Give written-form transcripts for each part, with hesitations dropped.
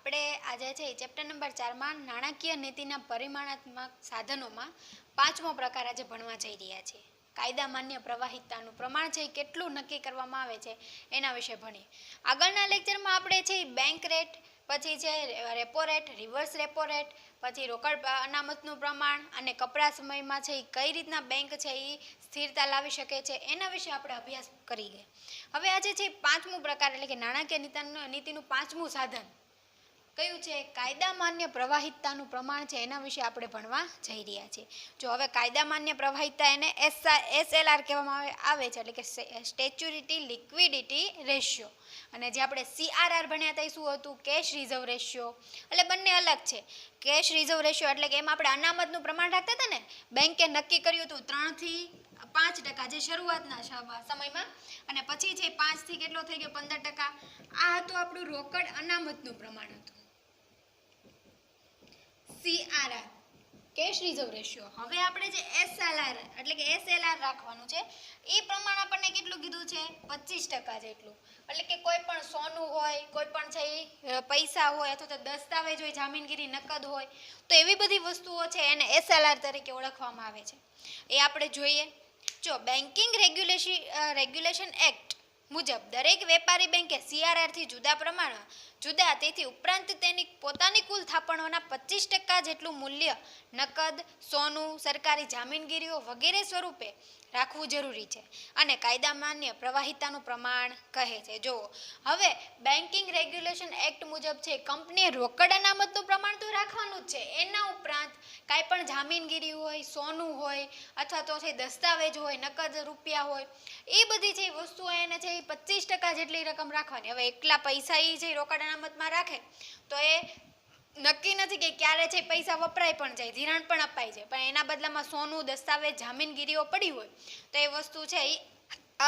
આપણે આજે છે ચેપ્ટર નંબર 4માં નાણાકીય નીતિના પરિમાણાત્મક સાધનોમાં પાંચમો પ્રકાર આજે ભણવા જઈ રહ્યા છીએ. કાયદા માન્ય પ્રવાહિતાનું પ્રમાણ છે કેટલું નક્કી કરવામાં આવે છે એના વિશે ભણીએ. આગળના લેક્ચરમાં આપણે છે બેંક રેટ, પછી છે repo rate, reverse repo rate, પછી રોકડ અનામતનું પ્રમાણ અને કપરા સમયમાં છે કઈ રીતના બેંક છે એ સ્થિરતા લાવી શકે છે એના વિશે આપણે અભ્યાસ કરી ગયા. હવે આજે છે પાંચમું પ્રકાર એટલે કે નાણાકીય નીતિનું પાંચમું સાધન કયું છે? કાયદા માન્ય પ્રવાહિતાનું પ્રમાણ છે એના વિશે આપણે ભણવા જઈ રહ્યા છીએ. જો હવે કાયદા માન્ય પ્રવાહિતા એને SLR કહેવામાં આવે છે એટલે કે સ્ટેચ્યુરિટી લિક્વિડિટી રેશિયો, અને જે આપણે CRR ભણ્યા હતા એ શું હતું? Cache reserve ratio. એટલે બંને અલગ છે. કેશ રિઝર્વ રેશિયો એટલે કે એમાં આપણે અનામતનું પ્રમાણ રાખતા હતા ને, બેંકે નક્કી કર્યું હતું 3 થી 5% જે શરૂઆતના સમયમાં, અને પછી છે 5 થી કેટલો થઈ ગયો? 15%. આ હતું આપણું રોકડ અનામતનું પ્રમાણ હતું CRR, કેશ રિઝર્વ રેશિયો. હવે આપણે જે SLR એટલે કે SLR રાખવાનું છે એ પ્રમાણ આપણને કેટલું કીધું છે? 25% જેટલું. એટલે કે કોઈ પણ સોનું હોય, કોઈ પણ છે એ પૈસા હોય અથવા તો દસ્તાવેજ હોય, જામીનગીરી નકદ હોય, તો એવી બધી વસ્તુઓ છે એને SLR તરીકે ઓળખવામાં આવે છે. એ આપણે જોઈએ. જો બેન્કિંગ રેગ્યુલેશન એક્ટ મુજબ દરેક વેપારી બેંકે CRR થી જુદા તેથી ઉપરાંત તેની પોતાની કુલ થાપણોના 25% જેટલું મૂલ્ય નકદ, સોનું, સરકારી જામીનગીરીઓ વગેરે સ્વરૂપે રાખવું જરૂરી છે અને કાયદા માન્ય પ્રવાહિતાનું પ્રમાણ કહે છે. જો હવે બેન્કિંગ રેગ્યુલેશન એક્ટ મુજબ છે કંપનીએ રોકડ અનામતનું પ્રમાણ તો રાખવાનું જ છે, એના ઉપરાંત કાંઈ પણ જામીનગીરી હોય, સોનું હોય અથવા તો છે દસ્તાવેજ હોય, નકદ રૂપિયા હોય, એ બધી જે વસ્તુઓ એને છે એ 25% જેટલી રકમ રાખવાની. હવે એકલા પૈસા એ છે રોકડ અનામતમાં રાખે તો એ નક્કી નથી કે ક્યારે છે પૈસા વપરાય પણ જાય, ધિરાણ પણ અપાઈ જાય, પણ એના બદલામાં સોનું, દસ્તાવેજ, જામીનગીરીઓ પડી હોય તો એ વસ્તુ છે એ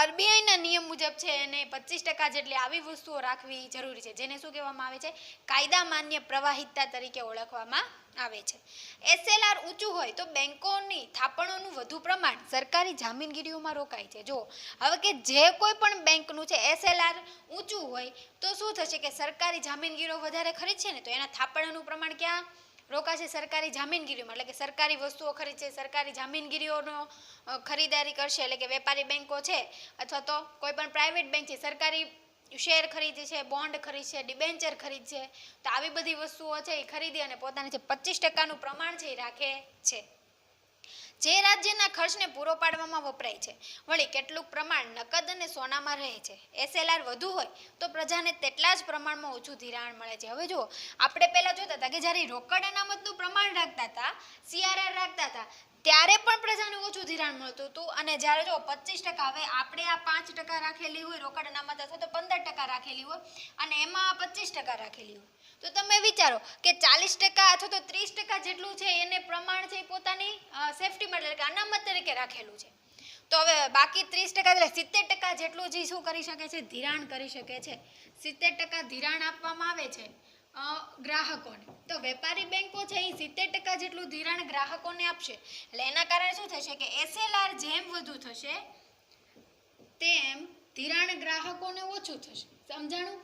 RBIના નિયમ મુજબ છે એને 25% જેટલી આવી વસ્તુઓ રાખવી જરૂરી છે, જેને શું કહેવામાં આવે છે? કાયદા માન્ય પ્રવાહિતા તરીકે ઓળખવામાં આવે છે. SLR ઊંચું હોય તો બેંકોની થાપણોનું વધુ પ્રમાણ સરકારી જામીનગીરીઓમાં રોકાય છે. જો હવે કે જે કોઈ પણ બેંકનું છે SLR ઊંચું હોય તો શું થશે કે સરકારી જામીનગીરીઓ વધારે ખરીદશે ને તો એના થાપણોનું પ્રમાણ ક્યાં રોકાશે? સરકારી જામીનગીરીમાં. એટલે કે સરકારી વસ્તુઓ ખરીદશે, સરકારી જામીનગીરીઓનો ખરીદારી કરશે. એટલે કે વેપારી બેંકો છે અથવા તો કોઈ પણ પ્રાઇવેટ બેંક છે, સરકારી શેર ખરીદે છે, બોન્ડ ખરીદશે, ડિબેન્ચર ખરીદશે, તો આવી બધી વસ્તુઓ છે એ ખરીદી અને પોતાને જે 25%નું પ્રમાણ છે એ રાખે છે, જે રાજ્યના ખર્ચને પૂરો પાડવામાં વપરાય છે. વળી કેટલુંક પ્રમાણ નકદ અને સોનામાં રહે છે. SLR વધુ હોય તો પ્રજાને તેટલા જ પ્રમાણમાં ઓછું ધિરાણ મળે છે. હવે જુઓ, આપણે પહેલાં જોતા હતા કે જ્યારે રોકડ અનામતનું પ્રમાણ રાખતા હતા, CRR રાખતા હતા, ત્યારે પણ પ્રજાને ઓછું ધિરાણ મળતું હતું, અને જ્યારે જો 25%, હવે આપણે આ 5% રાખેલી હોય રોકડ અનામત અથવા તો 15% રાખેલી હોય અને એમાં 25% રાખેલી હોય, તો તમે વિચારો કે 40% અથવા તો 30% જેટલું છે એને પ્રમાણ છે પોતાની સેફટી માટે એટલે કે અનામત તરીકે રાખેલું છે. તો હવે બાકી 30% એટલે 70% જેટલું જે શું કરી શકે છે? ધિરાણ કરી શકે છે. 70% ધિરાણ આપવામાં આવે છે ગ્રાહકોને. તો વેપારી બેંકો છે એ 70% જેટલું ધિરાણ ગ્રાહકોને આપશે. એટલે એના કારણે શું થશે કે SLR જેમ વધુ થશે તેમ ધિરાણ ગ્રાહકોને ઓછું થશે. સમજાણું?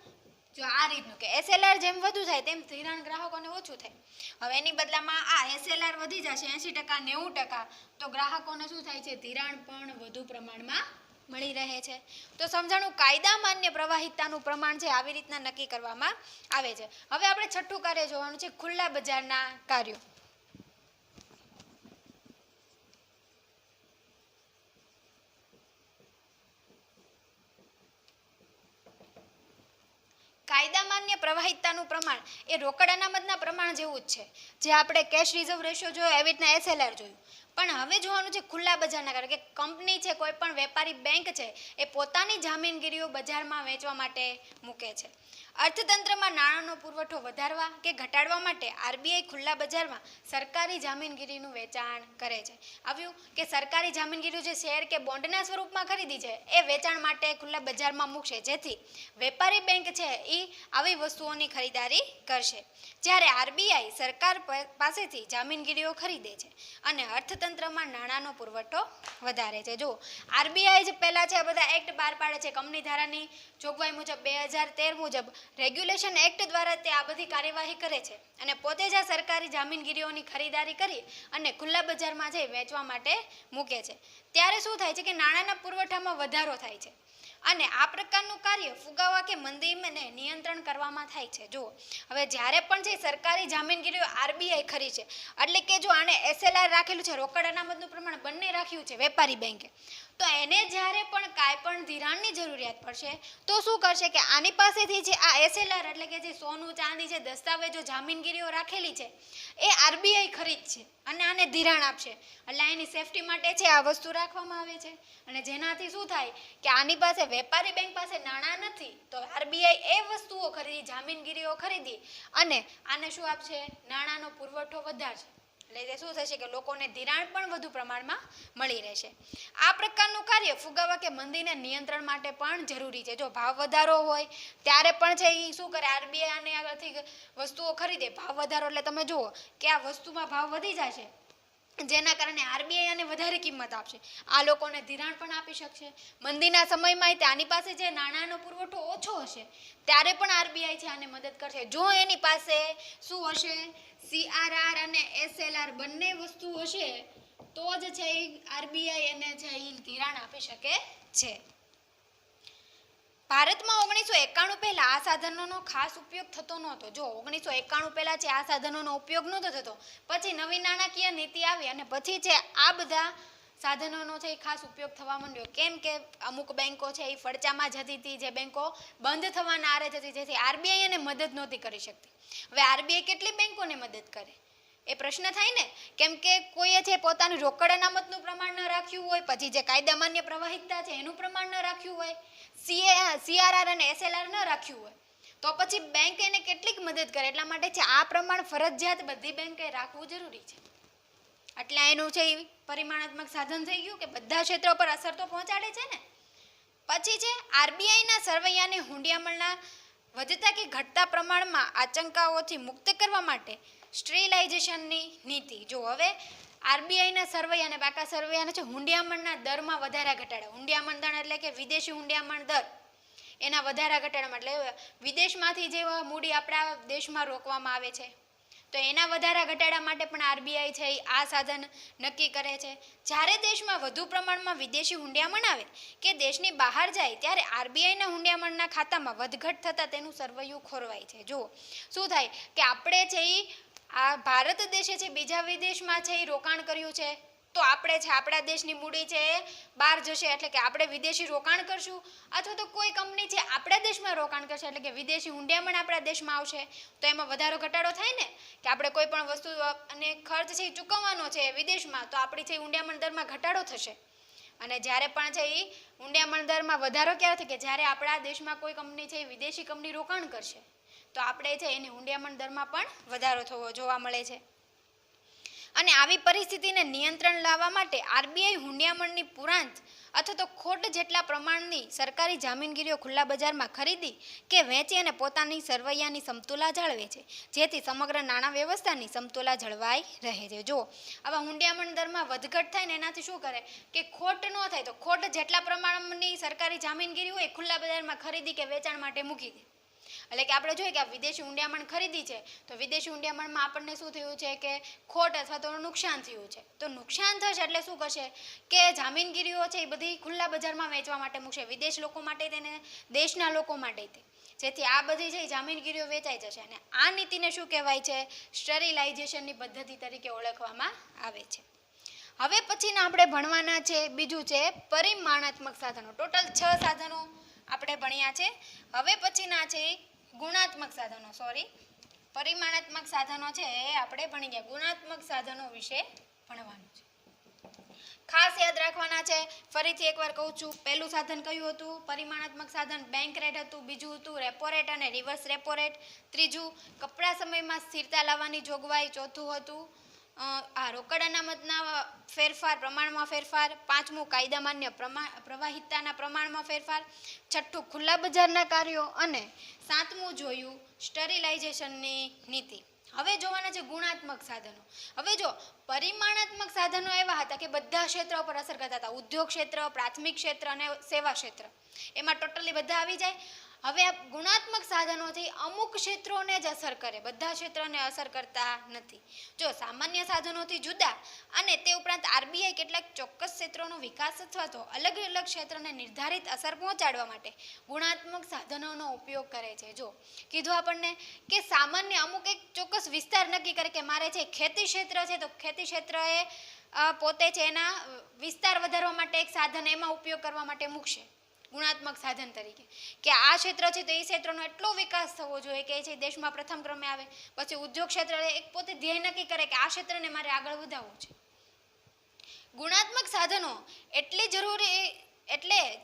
જો આ રીતનું કે SLR જેમ વધુ થાય તેમ ધિરાણ ગ્રાહકોને ઓછું થાય. હવે એની બદલામાં આ SLR વધી જશે 80%, 90%, તો ગ્રાહકોને શું થાય છે? ધિરાણ પણ વધુ પ્રમાણમાં મળી રહે છે. તો સમજાણું, કાયદા માન્ય પ્રવાહિતાનું પ્રમાણ છે આવી રીતના નક્કી કરવામાં આવે છે. હવે આપણે છઠ્ઠું કાર્ય જોવાનું છે, ખુલ્લા બજારના કાર્યો. કાયદા માન્ય પ્રવાહિતાનું પ્રમાણ એ રોકડ અનામતના પ્રમાણ જેવું જ છે. જે આપણે કેશ રિઝર્વ રેશિયો જોયો એવી રીતના SLR જોયું, પણ હવે જોવાનું છે ખુલ્લા બજારના કાર્યો. કે કંપની છે, કોઈ પણ વેપારી બેંક છે, એ પોતાની જામીનગીરીઓ બજારમાં વેચવા માટે મૂકે છે. અર્થતંત્રમાં નાણાંનો પુરવઠો વધારવા કે ઘટાડવા માટે RBI ખુલ્લા બજારમાં સરકારી જામીનગીરીનું વેચાણ કરે છે. આવ્યું કે સરકારી જામીનગીરી જે શેર કે બોન્ડના સ્વરૂપમાં ખરીદી છે એ વેચાણ માટે ખુલ્લા બજારમાં મૂકશે, જેથી વેપારી બેંક છે એ આવી વસ્તુઓની ખરીદારી કરશે. જ્યારે RBI સરકાર પાસેથી જામીનગીરીઓ ખરીદે છે અને અર્થતંત્ર અર્થતંત્રમાં નાણાંનો પુરવઠો વધારે છે. જો આરબીઆઈ જ પહેલાં છે આ બધા એક્ટ બહાર પાડે છે કંપની ધારાની જોગવાઈ મુજબ 2013 મુજબ રેગ્યુલેશન એક્ટ દ્વારા તે આ બધી કાર્યવાહી કરે છે અને પોતે જ આ સરકારી જામીનગીરીઓની ખરીદારી કરી અને ખુલ્લા બજારમાં જઈ વેચવા માટે મૂકે છે. ત્યારે શું થાય છે કે નાણાંના પુરવઠામાં વધારો થાય છે અને આ પ્રકારનું કાર્ય ફુગાવા કે મંદીને નિયંત્રણ કરવામાં થાય છે. જો હવે જ્યારે પણ જે સરકારી જામીનગીરીઓ આરબીઆઈ ખરી છે એટલે કે જો આને એસએલઆર રાખેલું છે રોકડ અનામતનું પ્રમાણ બંને રાખ્યું છે વેપારી બેંકે, તો એને જ્યારે પણ કાંઈ પણ ધિરાણની જરૂરિયાત પડશે તો શું કરશે કે આની પાસેથી જે આ એસએલઆર એટલે કે જે સોનું ચાંદી છે દસ્તાવેજો જામીનગીરીઓ રાખેલી છે એ આરબીઆઈ ખરીદશે અને આને ધિરાણ આપશે. એટલે એની સેફટી માટે છે આ વસ્તુ રાખવામાં આવે છે અને જેનાથી શું થાય કે આની પાસે વેપારી બેંક પાસે નાણાં નથી તો આરબીઆઈ એ વસ્તુઓ ખરીદી જામીનગીરીઓ ખરીદી અને આને શું આપશે નાણાંનો પુરવઠો વધારશે. એટલે તે શું થશે કે લોકોને ધિરાણ પણ વધુ પ્રમાણમાં મળી રહેશે. આ પ્રકારનું કાર્ય ફુગાવા કે મંદીને નિયંત્રણ માટે પણ જરૂરી છે. જો ભાવ વધારો હોય ત્યારે પણ છે એ શું કરે આરબીઆઈ આને આગળથી વસ્તુઓ ખરીદે. ભાવ વધારો એટલે તમે જુઓ કે આ વસ્તુમાં ભાવ વધી જશે જેના કારણે આરબીઆઈ આને વધારે કિંમત આપશે, આ લોકોને ધિરાણ પણ આપી શકશે. મંદીના સમયમાં આની પાસે જે નાણાંનો પુરવઠો ઓછો હશે ત્યારે પણ આરબીઆઈ છે આને મદદ કરશે જો એની પાસે શું હશે સીઆરઆર અને એસએલઆર બંને વસ્તુ હશે તો જ છે એ આરબીઆઈ એને છે એ ધિરાણ આપી શકે છે. ભારતમાં 1991 પહેલા આ સાધનોનો ખાસ ઉપયોગ થતો નહોતો. જો 1991 પહેલા છે આ સાધનોનો ઉપયોગ નહોતો થતો, પછી નવી નાણાકીય નીતિ આવી અને પછી છે આ બધા સાધનોનો છે એ ખાસ ઉપયોગ થવા માંડ્યો. કેમ કે અમુક બેંકો છે એ ફડચામાં જતી હતી, જે બેંકો બંધ થવાના આરે જતી, જેથી આરબીઆઈ એને મદદ નહોતી કરી શકતી. હવે આરબીઆઈ કેટલી બેંકોને મદદ કરે એ પ્રશ્ન થાય ને, કેમ કે કોઈએ છે પોતાનું રોકડ અનામતનું પ્રમાણ ન રાખ્યું હોય, પછી જે કાયદા માન્ય પ્રવાહિતતા છે એનું પ્રમાણ ન રાખ્યું હોય, સીઆરઆર અને એસએલઆર ન રાખ્યું હોય તો પછી બેંક એને કેટલીક મદદ કરે. એટલા માટે છે આ પ્રમાણ ફરજિયાત બધી બેંકે રાખવું જરૂરી છે. એટલે એનું છે પરિમાણાત્મક સાધન થઈ ગયું કે બધા ક્ષેત્રો પર અસર તો પહોંચાડે છે ને. પછી છે આરબીઆઈના સરવૈયાને હુંડિયામણના વધતા કે ઘટતા પ્રમાણમાં આંચકાઓથી મુક્ત કરવા માટે સ્ટેરિલાઇઝેશનની નીતિ. જો હવે આરબીઆઈના સરવૈયા અને બાકા સરવૈયાને છે હુંડિયામણના દરમાં વધારા ઘટાડા. હુંડિયામણ દર એટલે કે વિદેશી હુંડિયામણ દર એના વધારા ઘટાડામાં એટલે વિદેશમાંથી જે મૂડી આપણા દેશમાં રોકવામાં આવે છે તો એના વધારા ઘટાડા માટે પણ આરબીઆઈ છે આ સાધન નક્કી કરે છે. જ્યારે દેશમાં વધુ પ્રમાણમાં વિદેશી હુંડિયામણ આવે કે દેશની બહાર જાય ત્યારે આરબીઆઈના હુંડિયામણના ખાતામાં વધઘટ થતાં તેનું સરવૈયું ખોરવાય છે. જો શું થાય કે આપણે છે એ આ ભારત દેશે છે બીજા વિદેશમાં છે એ રોકાણ કર્યું છે તો આપણે છે આપણા દેશની મૂડી છે બહાર જશે એટલે કે આપણે વિદેશી રોકાણ કરશું, અથવા તો કોઈ કંપની છે આપણા દેશમાં રોકાણ કરશે એટલે કે વિદેશી હુંડિયામણ આપણા દેશમાં આવશે તો એમાં વધારો ઘટાડો થાય ને, કે આપણે કોઈ પણ વસ્તુ અને ખર્ચ છે એ ચૂકવવાનો છે વિદેશમાં તો આપણી છે હુંડિયામણ દરમાં ઘટાડો થશે. અને જ્યારે પણ છે એ હુંડિયામણ દરમાં વધારો ક્યારે થાય કે જ્યારે આપણા દેશમાં કોઈ કંપની છે એ વિદેશી કંપની રોકાણ કરશે તો આપણે છે એની હુંડિયામણ દરમાં પણ વધારો થવો જોવા મળે છે. અને આવી પરિસ્થિતિને નિયંત્રણ લાવવા માટે આરબીઆઈ હુંડિયામણની પુરાંત અથવા તો ખોટ જેટલા પ્રમાણની સરકારી જામીનગીરીઓ ખુલ્લા બજારમાં ખરીદી કે વેચી અને પોતાની સરવૈયાની સમતુલા જાળવે છે, જેથી સમગ્ર નાણાં વ્યવસ્થાની સમતુલા જળવાઈ રહે છે. જો આવા હુંડિયામણ દરમાં વધઘટ થાય ને એનાથી શું કરે કે ખોટ ન થાય, તો ખોટ જેટલા પ્રમાણની સરકારી જામીનગીરી હોય ખુલ્લા બજારમાં ખરીદી કે વેચાણ માટે મૂકી દે. એટલે કે આપણે જોઈએ કે આ વિદેશી હુંડિયામણ ખરીદી છે તો વિદેશી હુંડિયામણમાં આપણને શું થયું છે કે ખોટ અથવા તો નુકસાન થયું છે. તો નુકસાન થશે એટલે શું કરશે કે જામીનગીરીઓ છે એ બધી ખુલ્લા બજારમાં વેચવા માટે મૂકશે, વિદેશ લોકો માટે તેને દેશના લોકો માટે તે, જેથી આ બધી છે જામીનગીરીઓ વેચાઈ જશે. અને આ નીતિને શું કહેવાય છે સ્ટેરિલાઇઝેશનની પદ્ધતિ તરીકે ઓળખવામાં આવે છે. હવે પછીના આપણે ભણવાના છે બીજું છે પરિમાણાત્મક સાધનો. ટોટલ 6 સાધનો આપણે ભણ્યા છે. હવે પછીના છે ગુણાત્મક સાધનો, પરિમાણાત્મક સાધનો છે એ આપણે ભણી ગયા. ગુણાત્મક સાધનો વિશે ભણવાનું છે, ખાસ યાદ રાખવાના છે. ફરીથી એકવાર કહું છું, પહેલું સાધન કયું હતું પરિમાણાત્મક સાધન બેંક રેટ હતું, બીજું હતું રેપો રેટ અને રિવર્સ રેપો રેટ, ત્રીજું કપરા સમયમાં સ્થિરતા લાવવાની જોગવાઈ, ચોથું હતું આ રોકડ અનામતના ફેરફાર પ્રમાણમાં ફેરફાર, પાંચમું કાયદા માન્ય પ્રવાહિતતાના પ્રમાણમાં ફેરફાર, છઠ્ઠું ખુલ્લા બજારના કાર્યો અને સાતમું જોયું સ્ટેરિલાઇઝેશનની નીતિ. હવે જોવાના છે ગુણાત્મક સાધનો. હવે જો પરિમાણાત્મક સાધનો એવા હતા કે બધા ક્ષેત્રો પર અસર કરતા હતા. ઉદ્યોગ ક્ષેત્ર, પ્રાથમિક ક્ષેત્ર અને સેવા ક્ષેત્ર, એમાં ટોટલી બધા આવી જાય. હવે આ ગુણાત્મક સાધનોથી અમુક ક્ષેત્રોને જ અસર કરે, બધા ક્ષેત્રોને અસર કરતા નથી. જો સામાન્ય સાધનોથી જુદા અને તે ઉપરાંત આરબીઆઈ કેટલાક ચોક્કસ ક્ષેત્રોનો વિકાસ અથવા તો અલગ અલગ ક્ષેત્રોને નિર્ધારિત અસર પહોંચાડવા માટે ગુણાત્મક સાધનોનો ઉપયોગ કરે છે. જો કીધું આપણને કે સામાન્ય અમુક એક ચોક્કસ વિસ્તાર નક્કી કરે કે મારે છે ખેતી ક્ષેત્ર છે, તો ખેતી ક્ષેત્ર એ પોતે છે એના વિસ્તાર વધારવા માટે એક સાધન એમાં ઉપયોગ કરવા માટે મૂકશે ગુણાત્મક સાધન તરીકે, કે આ ક્ષેત્ર છે તો એ ક્ષેત્રનો એટલો વિકાસ થવો જોઈએ કે છે દેશમાં પ્રથમ ક્રમે આવે. પછી ઉદ્યોગ ક્ષેત્ર એક પોતે ધ્યેય નક્કી કરે કે આ ક્ષેત્રને મારે આગળ વધારવું છે. ગુણાત્મક સાધનો એટલે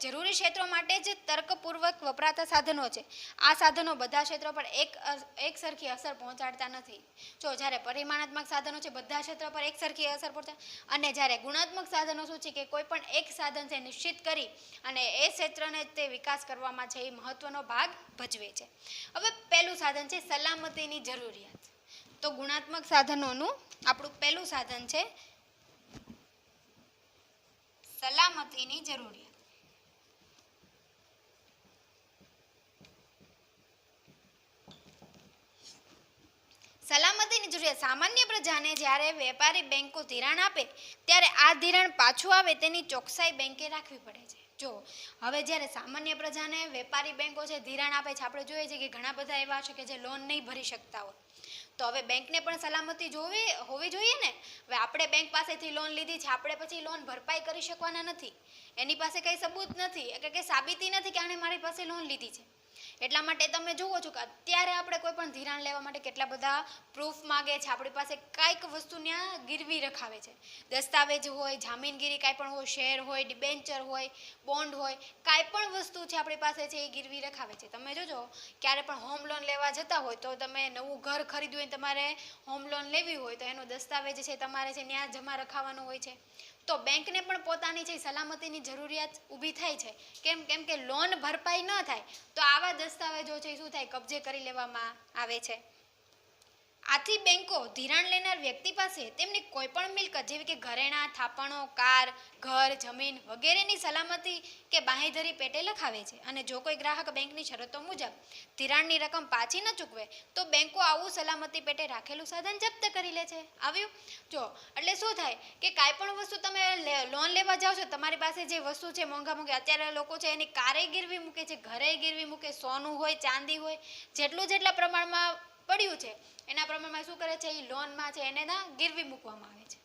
જરૂરી ક્ષેત્રો માટે જ તર્કપૂર્વક વપરાતા સાધનો છે. આ સાધનો બધા ક્ષેત્રો પર એક સરખી અસર પહોંચાડતા નથી. જો જ્યારે પરિમાણાત્મક સાધનો છે બધા ક્ષેત્રો પર એક સરખી અસર પહોંચાડે, અને જ્યારે ગુણાત્મક સાધનો શું છે કે કોઈ પણ એક સાધન છે નિશ્ચિત કરી અને એ ક્ષેત્રને તે વિકાસ કરવામાં છે એ મહત્વનો ભાગ ભજવે છે. હવે પહેલું સાધન છે સલામતીની જરૂરિયાત. તો ગુણાત્મક સાધનોનું આપણું પહેલું સાધન છે સલામતીની જરૂરિયાત. સલામતીની જરૂરિયાત સામાન્ય પ્રજાને જ્યારે વેપારી બેંકો ધિરાણ આપે ત્યારે આ ધિરાણ પાછું આવે તેની ચોકસાઈ બેંકે રાખવી પડે છે. જો હવે જ્યારે સામાન્ય પ્રજાને વેપારી બેંકો છે ધિરાણ આપે છે, આપણે જોઈએ છીએ કે ઘણા બધા એવા છે કે જે લોન નહીં ભરી શકતા હોય, તો હવે બેંકને પણ સલામતી હોવી જોઈએ ને. હવે આપણે બેંક પાસેથી લોન લીધી છે, આપણે પછી લોન ભરપાઈ કરી શકવાના નથી, એની પાસે કંઈ સબૂત નથી, એટલે કે સાબિતી નથી કે આણે મારી પાસે લોન લીધી છે. એટલા માટે તમે જુઓ છો કે અત્યારે આપણે કોઈ પણ ધિરાણ લેવા માટે કેટલા બધા પ્રૂફ માગે છે, આપણી પાસે કાંઈક વસ્તુ ત્યાં ગીરવી રખાવે છે, દસ્તાવેજ હોય, જામીનગીરી કાંઈ પણ હોય, શેર હોય, ડિબેન્ચર હોય, બોન્ડ હોય, કાંઈ પણ વસ્તુ છે આપણી પાસે છે એ ગીરવી રખાવે છે. તમે જોજો ક્યારે પણ હોમ લોન લેવા જતા હોય તો તમે નવું ઘર ખરીદ્યું હોય, તમારે હોમ લોન લેવી હોય તો એનો દસ્તાવેજ છે તમારે છે ત્યાં જમા રખાવાનો હોય છે. તો બેંકને પણ પોતાની છે સલામતીની જરૂરિયાત ઊભી થાય છે. કેમ કે લોન ભરપાઈ ન થાય તો આવા દસ્તાવેજો છે શું થાય, કબજે કરી લેવામાં આવે છે. આથી બેંકો ધિરાણ લેનાર વ્યક્તિ પાસે તેમની કોઈ પણ મિલકત જેવી કે ઘરેણાં, થાપણો, કાર, ઘર, જમીન વગેરેની સલામતી કે બાંહેધરી પેટે લખાવે છે. અને જો કોઈ ગ્રાહક બેંકની શરતો મુજબ ધિરાણની રકમ પાછી ન ચૂકવે તો બેંકો આવું સલામતી પેટે રાખેલું સાધન જપ્ત કરી લે છે. આવ્યું? જો એટલે શું થાય કે કાંઈ પણ વસ્તુ તમે લોન લેવા જાઓ છો, તમારી પાસે જે વસ્તુ છે મોંઘા અત્યારે લોકો છે એની કારે ગીરવી મૂકે છે, ઘરે ગીરવી મૂકે, સોનું હોય, ચાંદી હોય, જેટલા પ્રમાણમાં પડ્યું છે એના પ્રમાણમાં શું કરે છે એ લોનમાં છે એને ગીરવી મૂકવામાં આવે છે.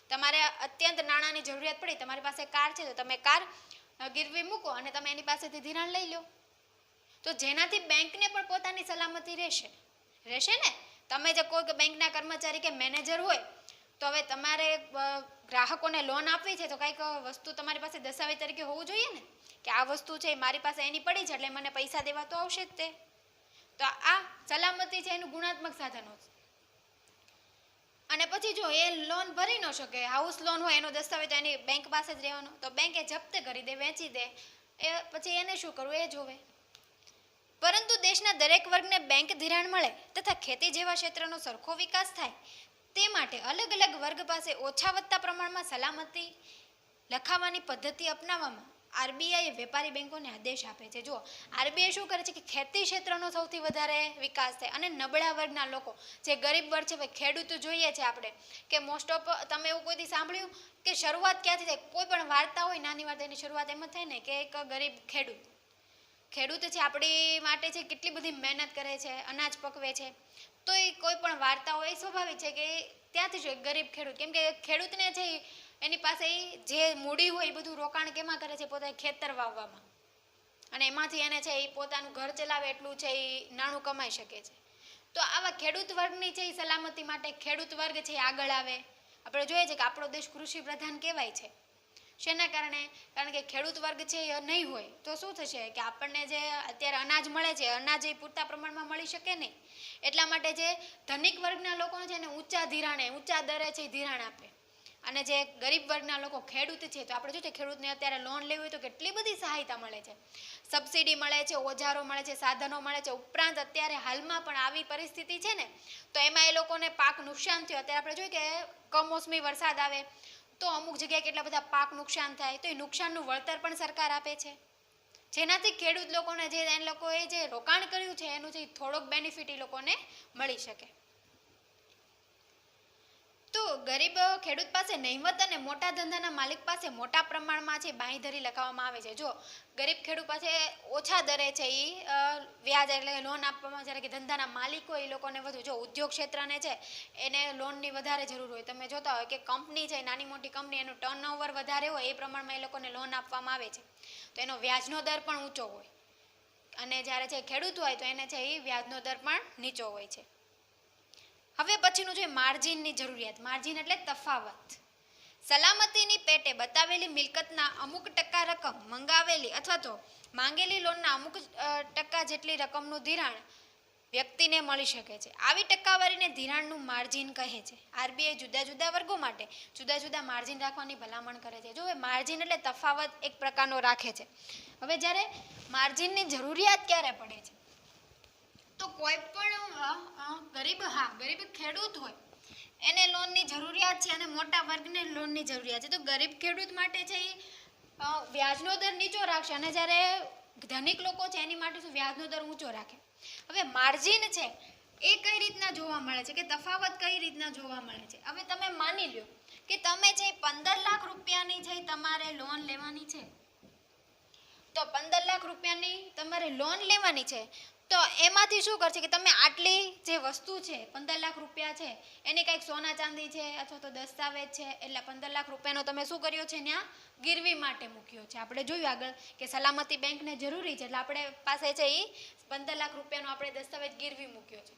તમારે અત્યંત નાણાંની જરૂરિયાત પડી, તમારી પાસે કાર છે તો તમે કાર ગીરવી મૂકો અને તમે એની પાસેથી ધિરાણ લઈ લો, તો જેનાથી બેંકને પણ પોતાની સલામતી રહેશે ને. તમે જે કોઈ બેંકના કર્મચારી કે મેનેજર હોય તો હવે તમારે ગ્રાહકોને લોન આપવી છે તો કંઈક વસ્તુ તમારી પાસે દસ્તાવેજ તરીકે હોવું જોઈએ ને, કે આ વસ્તુ છે મારી પાસે એની પડી છે એટલે મને પૈસા દેવા તો આવશે જ તે. તો આ સલામતી છે એનું ગુણાત્મક સાધનો છે. અને પછી જો એ લોન ભરી ન શકે, હાઉસ લોન હોય એનો દસ્તાવેજ એની બેંક પાસે જ રહેવાનો, તો બેંકે જપ્ત કરી દે, વેચી દે, એ પછી એને શું કરવું એ જોવે. પરંતુ દેશના દરેક વર્ગને બેંક ધિરાણ મળે તથા ખેતી જેવા ક્ષેત્રનો સરખો વિકાસ થાય તે માટે અલગ અલગ વર્ગ પાસે ઓછા વધતા પ્રમાણમાં સલામતી લખાવવાની પદ્ધતિ અપનાવવામાં આરબીઆઈ વેપારી બેંકોને આદેશ આપે છે. જો આરબીઆઈ શું કરે છે કે ખેતી ક્ષેત્રનો સૌથી વધારે વિકાસ થાય અને નબળા વર્ગના લોકો જે ગરીબ વર્ગ છે, ખેડૂત જોઈએ છે આપણે કે મોસ્ટ ઓફ તમે એવું કોઈથી સાંભળ્યું કે શરૂઆત ક્યાંથી થાય, કોઈ પણ વાર્તા હોય નાની વાર્તાની શરૂઆત એમ જ થાય ને કે એક ગરીબ ખેડૂત છે આપણી માટે છે કેટલી બધી મહેનત કરે છે, અનાજ પકવે છે, તો એ કોઈ પણ વાર્તા હોય સ્વાભાવિક છે કે ત્યાંથી જ ગરીબ ખેડૂત, કેમ કે ખેડૂતને છે એની પાસે જે મૂડી હોય એ બધું રોકાણ કેમાં કરે છે, પોતે ખેતર વાવવામાં, અને એમાંથી એને છે એ પોતાનું ઘર ચલાવે એટલું છે એ નાણું કમાઈ શકે છે. તો આવા ખેડૂત વર્ગની છે એ સલામતી માટે ખેડૂત વર્ગ છે એ આગળ આવે. આપણે જોઈએ છે કે આપણો દેશ કૃષિ પ્રધાન કહેવાય છે. શેના કારણે? કારણ કે ખેડૂત વર્ગ છે એ નહીં હોય તો શું થશે કે આપણને જે અત્યારે અનાજ મળે છે, અનાજ એ પૂરતા પ્રમાણમાં મળી શકે નહીં. એટલા માટે જે ધનિક વર્ગના લોકો છે એને ઊંચા દરે છે ધિરાણ આપે, અને જે ગરીબ વર્ગના લોકો ખેડૂત છે તો આપણે જોઈએ ખેડૂતને અત્યારે લોન લેવી હોય તો કેટલી બધી સહાયતા મળે છે, સબસિડી મળે છે, ઓજારો મળે છે, સાધનો મળે છે. ઉપરાંત અત્યારે હાલમાં પણ આવી પરિસ્થિતિ છે ને તો એમાં એ લોકોને પાક નુકસાન થયું. અત્યારે આપણે જોઈએ કે કમોસમી વરસાદ આવે તો અમુક જગ્યાએ કેટલા બધા પાક નુકસાન થાય તો એ નુકસાનનું વળતર પણ સરકાર આપે છે, જેનાથી ખેડૂત લોકોને જે એ લોકોએ જે રોકાણ કર્યું છે એનું જે થોડોક બેનિફિટ એ લોકોને મળી શકે. તો ગરીબ ખેડૂત પાસે નહીવત અને મોટા ધંધાના માલિક પાસે મોટા પ્રમાણમાં છે બાંયધરી લગાવવામાં આવે છે. જો ગરીબ ખેડૂત પાસે ઓછા દરે છે એ વ્યાજ એટલે લોન આપવામાં, જ્યારે કે ધંધાના માલિકો એ લોકોને વધુ, જો ઉદ્યોગ ક્ષેત્રને છે એને લોનની વધારે જરૂર હોય, તમે જોતા હોય કે કંપની છે નાની મોટી કંપની એનું ટર્નઓવર વધારે હોય એ પ્રમાણમાં એ લોકોને લોન આપવામાં આવે છે તો એનો વ્યાજનો દર પણ ઊંચો હોય, અને જ્યારે જે ખેડૂત હોય તો એને છે એ વ્યાજનો દર પણ નીચો હોય છે. હવે પછીનું છે માર્જિનની જરૂરિયાત. માર્જિન એટલે તફાવત. સલામતીની પેટે બતાવેલી મિલકતના અમુક ટકા રકમ મંગાવેલી અથવા તો માંગેલી લોનના અમુક ટકા જેટલી રકમનું ધિરાણ વ્યક્તિને મળી શકે છે. આવી ટકાવારીને ધિરાણનું માર્જિન કહે છે. આરબીઆઈ જુદા જુદા વર્ગો માટે જુદા જુદા માર્જિન રાખવાની ભલામણ કરે છે. જો માર્જિન એટલે તફાવત એક પ્રકારનો રાખે છે. હવે જ્યારે માર્જિનની જરૂરિયાત ક્યારે પડે છે તો કોઈ પણ ગરીબ ખેડૂત હોય એને લોનની જરૂરિયાત છે અને મોટા વર્ગને લોનની જરૂરિયાત છે. તો ગરીબ ખેડૂત માટે છે એ વ્યાજનો દર નીચો રાખશે અને જ્યારે ધનિક લોકો છે એની માટે શું વ્યાજનો દર ઊંચો રાખે. હવે માર્જિન છે એ કઈ રીતના જોવા મળે છે કે તફાવત કઈ રીતના જોવા મળે છે. હવે તમે માની લ્યો કે તમે છે 15 લાખ રૂપિયાની છે તમારે લોન લેવાની છે, તો 15 લાખ રૂપિયાની તમારે લોન લેવાની છે તો એમાંથી શું કરશે કે તમે આટલી જે વસ્તુ છે 15 લાખ રૂપિયા છે એની કંઈક સોના ચાંદી છે અથવા તો દસ્તાવેજ છે એટલે 15 લાખ રૂપિયાનો તમે શું કર્યો છે ત્યાં ગીરવી માટે મૂક્યો છે. આપણે જોયું આગળ કે સલામતી બેંકને જરૂરી છે એટલે આપણે પાસે છે એ 15 લાખ રૂપિયાનો આપણે દસ્તાવેજ ગીરવી મૂક્યો છે.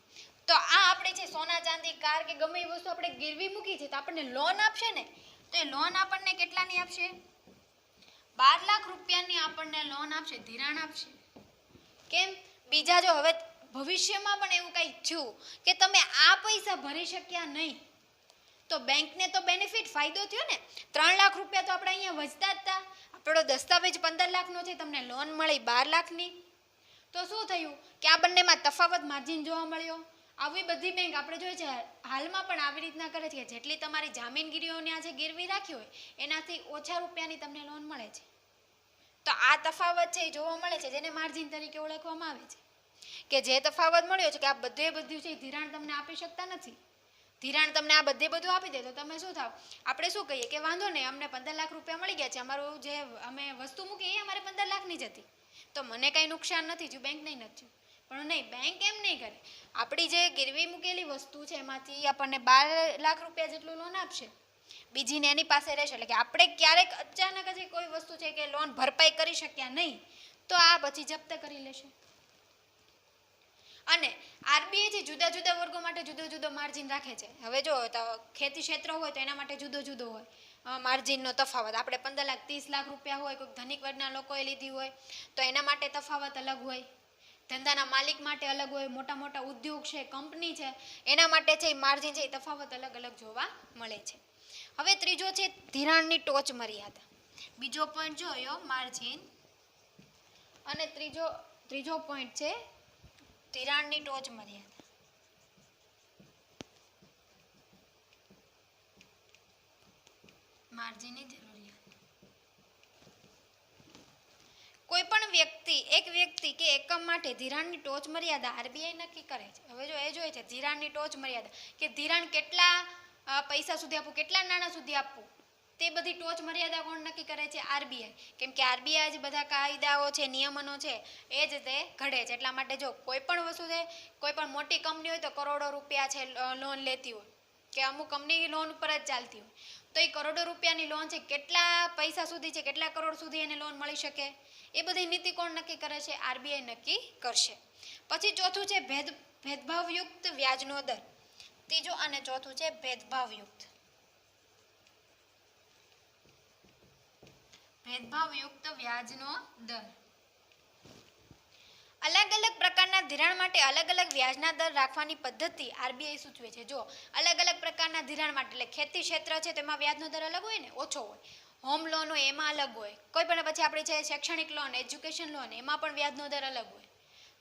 તો આ આપણે છે સોના ચાંદી કાર કે ગમે એ વસ્તુ આપણે ગીરવી મૂકી છે તો આપણને લોન આપશે ને તો એ લોન આપણને કેટલાની આપશે? 12 લાખ રૂપિયાની આપણને લોન આપશે, ધિરાણ આપશે. કેમ? બીજા જો હવે ભવિષ્યમાં પણ એવું કંઈક થયું કે તમે આ પૈસા ભરી શક્યા નહીં તો બેંકને તો બેનિફિટ ફાયદો થયો ને. 3 લાખ રૂપિયા તો આપણે અહીંયા વચતા જ હતા, આપણો દસ્તાવેજ 15 લાખનો છે, તમને લોન મળી 12 લાખની, તો શું થયું કે આ બંનેમાં તફાવત માર્જિન જોવા મળ્યો. આવી બધી બેંક આપણે જોઈએ છે હાલમાં પણ આવી રીતના કરે છે કે જેટલી તમારી જામીનગીરીઓને આજે ગીરવી રાખી હોય એનાથી ઓછા રૂપિયાની તમને લોન મળે છે. તો આ તફાવત છે એ જોવા મળે છે જેને માર્જિન તરીકે ઓળખવામાં આવે છે. કે જે તફાવત મળ્યો છે કે આ બધું છે ધિરાણ તમને આપી શકતા નથી, ધિરાણ તમને આ બધું આપી દે તો તમે શું થાવ? આપણે શું કહીએ કે વાંધો નહીં અમને 15 લાખ રૂપિયા મળી ગયા છે, અમારું જે અમે વસ્તુ મૂકી એ અમારે 15 લાખની જ હતી તો મને કંઈ નુકસાન નથી થયું, બેંક નહીં નથી થયું. પણ નહીં, બેંક એમ નહીં કરે. આપણી જે ગીરવી મૂકેલી વસ્તુ છે એમાંથી આપણને 12 લાખ રૂપિયા જેટલું લોન આપશે, બીજીને એની પાસે રહેશે. એટલે કે આપણે ક્યારેક અચાનક જ કોઈ વસ્તુ છે કે લોન ભરપાઈ કરી શક્યા નહીં તો આ પછી જપ્ત કરી લેશે. અને આરબીઆઈ જુદા જુદા વર્ગો માટે જુદો જુદો માર્જિન રાખે છે. હવે જો ખેતી ક્ષેત્ર હોય તો એના માટે જુદો જુદો હોય માર્જિનનો તફાવત. આપણે 15 લાખ 30 લાખ રૂપિયા હોય, કોઈ ધનિક વર્ગના લોકોએ લીધી હોય તો એના માટે તફાવત અલગ હોય, ધંધાના માલિક માટે અલગ હોય, મોટા મોટા ઉદ્યોગ છે, કંપની છે એના માટે છે માર્જિન છે એ તફાવત અલગ અલગ જોવા મળે છે. હવે ત્રીજો છે ધિરાણની ટોચ મર્યાદા. બીજો પોઈન્ટ જોયો માર્જિન, અને ત્રીજો પોઈન્ટ છે ધિરાણની ટોચ મર્યાદા. માર્જિનની જરૂરિયાત. કોઈ પણ એક વ્યક્તિ કે એકમ માટે ધિરાણની ટોચ મર્યાદા આરબીઆઈ નક્કી કરે છે. હવે જો એ જોઈએ છે ધિરાણની ટોચ મર્યાદા કે ધિરાણ કેટલા પૈસા સુધી આપવું, કેટલા નાણાં સુધી આપવું, તે બધી ટોચ મર્યાદા કોણ નક્કી કરે છે? આરબીઆઈ. કેમ કે આરબીઆઈ જ બધા કાયદાઓ છે, નિયમનો છે એ જ તે ઘડે છે. એટલા માટે જો કોઈ પણ વસ્તુ છે, કોઈ પણ મોટી કંપની હોય તો કરોડો રૂપિયા છે લોન લેતી હોય કે અમુક કંપની લોન ઉપર જ ચાલતી હોય તો એ કરોડો રૂપિયાની લોન છે કેટલા પૈસા સુધી છે, કેટલા કરોડ સુધી એને લોન મળી શકે એ બધી નીતિ કોણ નક્કી કરે છે? આરબીઆઈ નક્કી કરશે. પછી ચોથું છે ભેદભાવયુક્ત વ્યાજનો દર. ત્રીજું અને ચોથું છે ભેદભાવયુક્ત વ્યાજનો દર. અલગ અલગ પ્રકારના ધિરાણ માટે અલગ અલગ વ્યાજના દર રાખવાની પદ્ધતિ આરબીઆઈ સૂચવે છે. જો અલગ અલગ પ્રકારના ધિરાણ માટે એટલે ખેતી ક્ષેત્ર છે તેમાં વ્યાજનો દર અલગ હોય ને, ઓછો હોય. હોમ લોન હોય એમાં અલગ હોય. કોઈ પણ પછી આપણે છે શૈક્ષણિક લોન, એજ્યુકેશન લોન, એમાં પણ વ્યાજનો દર અલગ હોય.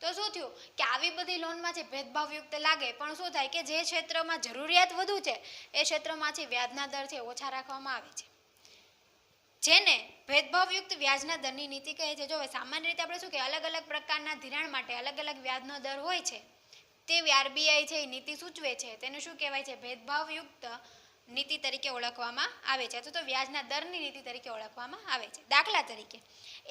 તો શું થયું કે આવી બધી લોનમાં છે ભેદભાવયુક્ત લાગે, પણ શું થાય કે જે ક્ષેત્રમાં જરૂરિયાત વધુ છે એ ક્ષેત્રમાંથી વ્યાજના દર છે ઓછા રાખવામાં આવે છે, જેને ભેદભાવયુક્ત વ્યાજના દરની નીતિ કહે છે. જો સામાન્ય રીતે આપણે શું કે અલગ અલગ પ્રકારના ધિરાણ માટે અલગ અલગ વ્યાજનો દર હોય છે, તે આરબીઆઈ છે એ નીતિ સૂચવે છે. તેને શું કહેવાય છે? ભેદભાવયુક્ત નીતિ તરીકે ઓળખવામાં આવે છે, અથવા તો વ્યાજના દરની નીતિ તરીકે ઓળખવામાં આવે છે. દાખલા તરીકે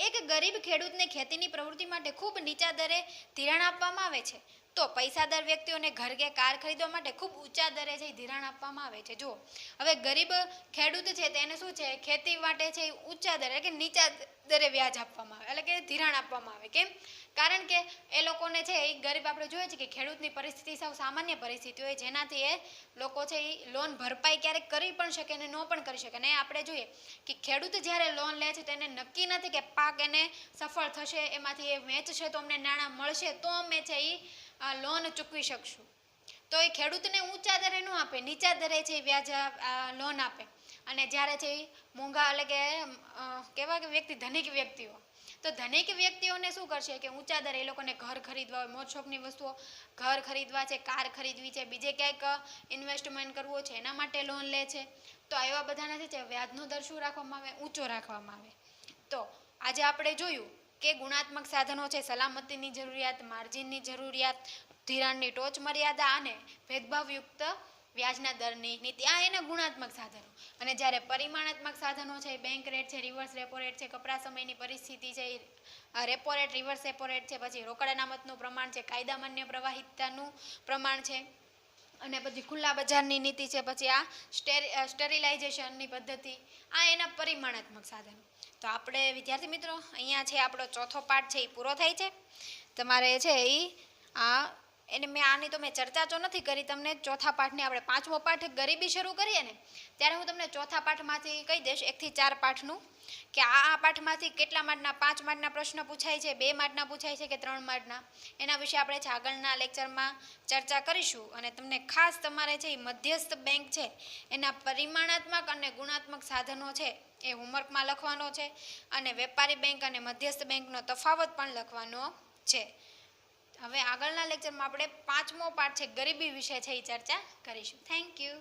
એક ગરીબ ખેડૂતને ખેતીની પ્રવૃત્તિ માટે ખૂબ નીચા દરે ધિરાણ આપવામાં આવે છે, તો પૈસાદાર વ્યક્તિઓને ઘર કે કાર ખરીદવા માટે ખૂબ ઊંચા દરે છે ધિરાણ આપવામાં આવે છે. જો હવે ગરીબ ખેડૂત છે તેને શું છે ખેતી માટે છે ઊંચા દરે એટલે કે નીચા દરે વ્યાજ આપવામાં આવે, એટલે કે ધિરાણ આપવામાં આવે. કેમ? કારણ કે એ લોકોને છે એ ગરીબ, આપણે જોઈએ છે કે ખેડૂતની પરિસ્થિતિ સાવ સામાન્ય પરિસ્થિતિ હોય, જેનાથી એ લોકો છે એ લોન ભરપાઈ ક્યારેક કરી પણ શકે અને ન પણ કરી શકે. અને આપણે જોઈએ કે ખેડૂત જ્યારે લોન લે છે તેને નક્કી નથી કે પાક એને સફળ થશે, એમાંથી એ વેચશે તો અમને નાણાં મળશે, તો અમે છે એ લોન ચૂકવી શકશું. તો એ ખેડૂતને ઊંચા દરે ન આપે, નીચા દરે છે એ વ્યાજ લોન આપે. અને જ્યારે છે એ મોંઘા એટલે કે કેવા કે વ્યક્તિ, ધનિક વ્યક્તિઓ, તો ધનિક વ્યક્તિઓને શું કરશે કે ઊંચા દરે, એ લોકોને ઘર ખરીદવા હોય, મોજ શોખની વસ્તુઓ, ઘર ખરીદવા છે, કાર ખરીદવી છે, બીજે ક્યાંક ઇન્વેસ્ટમેન્ટ કરવું છે, એના માટે લોન લે છે. તો એવા બધાને છે વ્યાજનો દર શું રાખવામાં આવે? ઊંચો રાખવામાં આવે. તો આજે આપણે જોયું કે ગુણાત્મક સાધનો છે સલામતીની જરૂરિયાત, માર્જિનની જરૂરિયાત, ધિરાણની ટોચ મર્યાદા અને ભેદભાવયુક્ત વ્યાજના દરની નીતિ, આ એના ગુણાત્મક સાધનો. અને જ્યારે પરિમાણાત્મક સાધનો છે બેંક રેટ છે, રિવર્સ રેપો રેટ છે, કપરા સમયની પરિસ્થિતિ છે, repo rate, reverse repo rate છે, પછી રોકડ અનામતનું પ્રમાણ છે, કાયદા માન્ય પ્રવાહિતાનું પ્રમાણ છે, અને પછી ખુલ્લા બજારની નીતિ છે, પછી આ સ્ટેરિલાઇઝેશનની પદ્ધતિ, આ એના પરિમાણાત્મક સાધનો. તો આપણે વિદ્યાર્થી મિત્રો અહીંયા છે આપણો ચોથો પાઠ છે એ પૂરો થાય છે. તમારે છે એ એને આની તો મેં ચર્ચા તો નથી કરી તમને. ચોથા પાઠની આપણે પાંચમો પાઠ ગરીબી શરૂ કરીએ ને ત્યારે હું તમને ચોથા પાઠમાંથી કહી દઈશ 1 થી 4 પાઠનું, કે આ પાઠમાંથી કેટલા માર્કના, 5 માર્કના પ્રશ્ન પૂછાય છે, 2 માર્કના પૂછાય છે કે 3 માર્કના, એના વિશે આપણે છે આગળના લેક્ચરમાં ચર્ચા કરીશું. અને તમને ખાસ તમારે છે એ મધ્યસ્થ બેંક છે એના પરિમાણાત્મક અને ગુણાત્મક સાધનો છે એ હોમવર્કમાં લખવાનો છે, અને વેપારી બેંક અને મધ્યસ્થ બેંકનો તફાવત પણ લખવાનો છે. હવે આગળના લેક્ચરમાં આપણે પાંચમો પાઠ છે ગરીબી વિશે છે એ ચર્ચા કરીશું. Thank you.